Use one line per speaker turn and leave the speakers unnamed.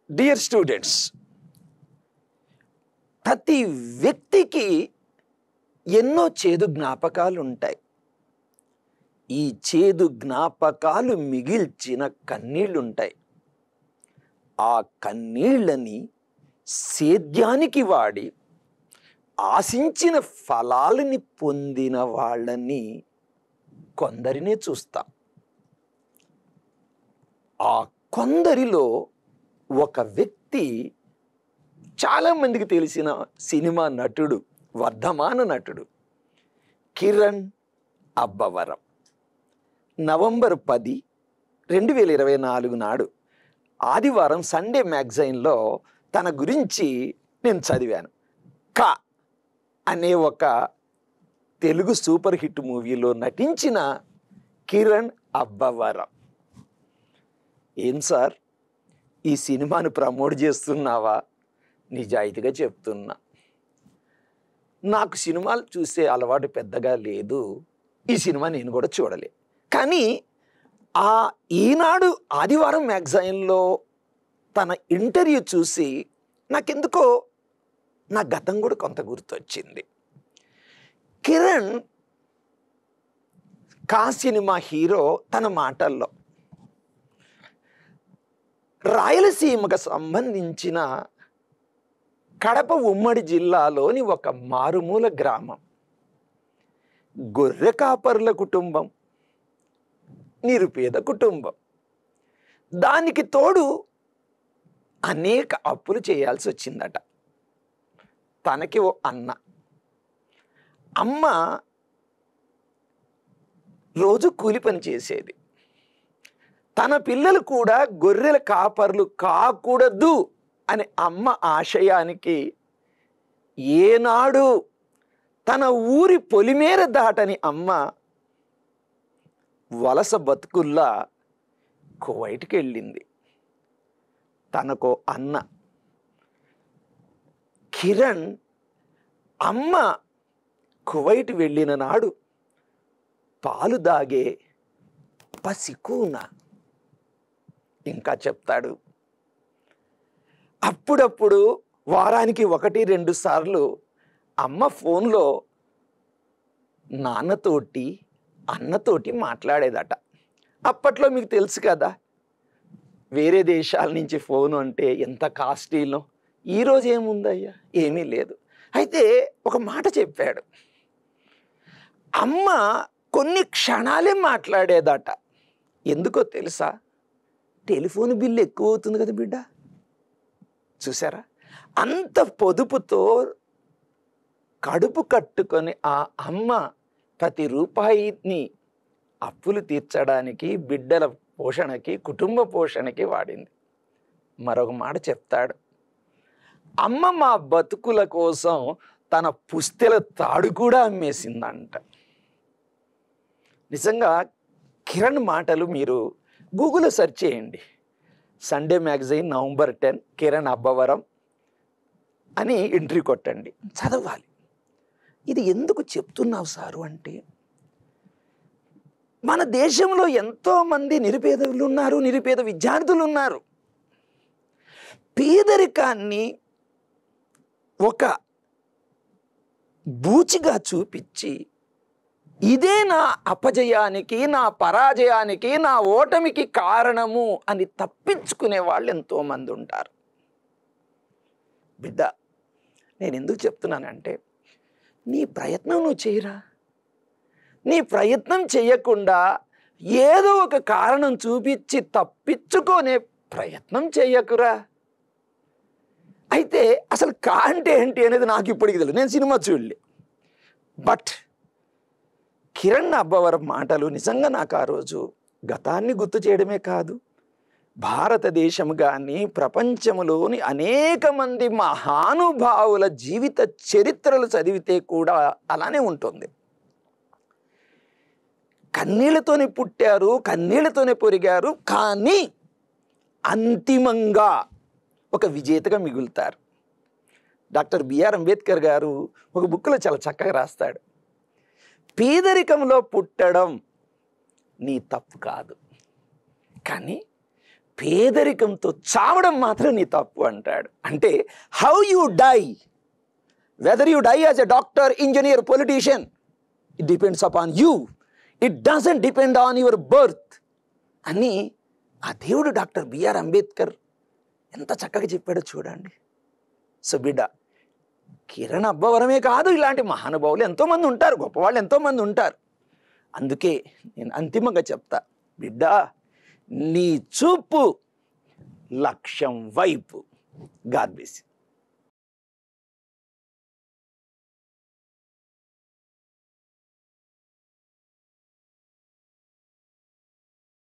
Dear students, ప్రతి వ్యక్తికి ఎన్నో చేదు జ్ఞాపకాలు ఉంటాయి. ఈ చేదు జ్ఞాపకాలు మిగిల్చిన కన్నీళ్ళుంటాయి. ఆ కన్నీళ్ళని సేద్యానికి వాడి ఆశించిన ఫలాలని పొందిన వాళ్ళని కొందరినే చూస్తాం. ఆ కొందరిలో ఒక వ్యక్తి చాలామందికి తెలిసిన సినిమా నటుడు, వర్ధమాన నటుడు కిరణ్ అబ్బవరం. నవంబర్ 10, 2024 నాడు ఆదివారం సండే మ్యాగజైన్లో తన గురించి నేను చదివాను. కా అనే ఒక తెలుగు సూపర్ హిట్ మూవీలో నటించిన కిరణ్ అబ్బవరం. ఏం సార్, ఈ సినిమాను ప్రమోట్ చేస్తున్నావా? నిజాయితీగా చెప్తున్నా, నాకు సినిమాలు చూసే అలవాటు పెద్దగా లేదు. ఈ సినిమా నేను కూడా చూడలే. కానీ ఈనాడు ఆదివారం మ్యాగజైన్లో తన ఇంటర్వ్యూ చూసి నాకెందుకో నా గతం కూడా కొంత గుర్తొచ్చింది. కిరణ్ కా సినిమా హీరో తన మాటల్లో రాయలసీమకు సంబంధించిన కడప ఉమ్మడి జిల్లాలోని ఒక మారుమూల గ్రామం, గొర్రె కాపరుల కుటుంబం, నిరుపేద కుటుంబం. దానికి తోడు అనేక అప్పులు చేయాల్సి వచ్చిందట. తనకి ఓ అమ్మ రోజు కూలి పని చేసేది. తన పిల్లలు కూడా గొర్రెల కాపర్లు కాకూడదు అనే అమ్మ ఆశయానికి ఏనాడు తన ఊరి పొలిమేర దాటని అమ్మ వలస బతుకుల్లా కువైట్కి వెళ్ళింది. తనకో అన్న. కిరణ్ అమ్మ కువైట్ వెళ్ళిన నాడు పాలు దాగే పసికూన ఇంకా చెప్తాడు. అప్పుడప్పుడు వారానికి 1-2 సార్లు అమ్మ ఫోన్లో నాన్నతోటి అన్నతోటి మాట్లాడేదట. అప్పట్లో మీకు తెలుసు కదా, వేరే దేశాల నుంచి ఫోను అంటే ఎంత కాస్ట్లీనో. ఈరోజు ఏముందయ్యా, ఏమీ లేదు. అయితే ఒక మాట చెప్పాడు. అమ్మ కొన్ని క్షణాలే మాట్లాడేదట. ఎందుకో తెలుసా? టెలిఫోన్ బిల్లు ఎక్కువ అవుతుంది కదా బిడ్డ. చూసారా, అంత పొదుపుతో కడుపు కట్టుకొని ఆ అమ్మ ప్రతి రూపాయిని అప్పులు తీర్చడానికి, బిడ్డల పోషణకి, కుటుంబ పోషణకి వాడింది. మరొక మాట చెప్తాడు. అమ్మ మా బతుకుల కోసం తన పుస్తెల తాడు కూడా అమ్మేసిందంట. నిజంగా కిరణ్ మాటలు మీరు గూగుల్లో సెర్చ్ చేయండి. Sunday magazine November 10 Kiran Abbavaram అని ఎంట్రీ కొట్టండి, చదవాలి. ఇది ఎందుకు చెప్తున్నావు సారు అంటే, మన దేశంలో ఎంతోమంది నిరుపేదలు ఉన్నారు, నిరుపేద విద్యార్థులు ఉన్నారు. పేదరికాన్ని ఒక బూచిగా చూపించి, ఇదే నా అపజయానికి, నా పరాజయానికి, నా ఓటమికి కారణము అని తప్పించుకునే వాళ్ళు ఎంతోమంది ఉంటారు. బిడ్డ, నేను ఎందుకు చెప్తున్నానంటే, నీ ప్రయత్నం నువ్వు చేయరా. నీ ప్రయత్నం చేయకుండా ఏదో ఒక కారణం చూపించి తప్పించుకునే ప్రయత్నం చేయకురా. అయితే అసలు కా అంటే ఏంటి అనేది నాకు ఇప్పటికి తెలియదు, నేను సినిమా చూడలే. బట్ కిరణ్ అబ్బవరం మాటలు నిజంగా నాకు ఆ రోజు గతాన్ని గుర్తు చేయడమే కాదు, భారతదేశం కానీ ప్రపంచంలోని అనేక మంది మహానుభావుల జీవిత చరిత్రలు చదివితే కూడా అలానే ఉంటుంది. కన్నీళ్లతోనే పుట్టారు, కన్నీళ్లతోనే పెరిగారు, కానీ అంతిమంగా ఒక విజేతగా మిగులుతారు. డాక్టర్ బిఆర్ అంబేద్కర్ గారు ఒక బుక్లో చాలా చక్కగా రాస్తాడు. పేదరికంలో పుట్టడం నీ తప్పు కాదు, కానీ పేదరికంతో చావడం మాత్రం నీ తప్పు అంటాడు. అంటే how you die, whether you die as a doctor, engineer, politician, it depends upon you, it doesn't depend on your birth అని ఆ దేవుడు డాక్టర్ బిఆర్ అంబేద్కర్ ఎంత చక్కగా చెప్పాడో చూడండి. సో బిడ్డ, కిరణ్ అబ్బవరమే కాదు, ఇలాంటి మహానుభావులు ఎంతోమంది ఉంటారు, గొప్పవాళ్ళు ఎంతోమంది ఉంటారు. అందుకే నేను అంతిమంగా చెప్తా, బిడ్డ నీ చూపు లక్ష్యం వైపు. God bless you.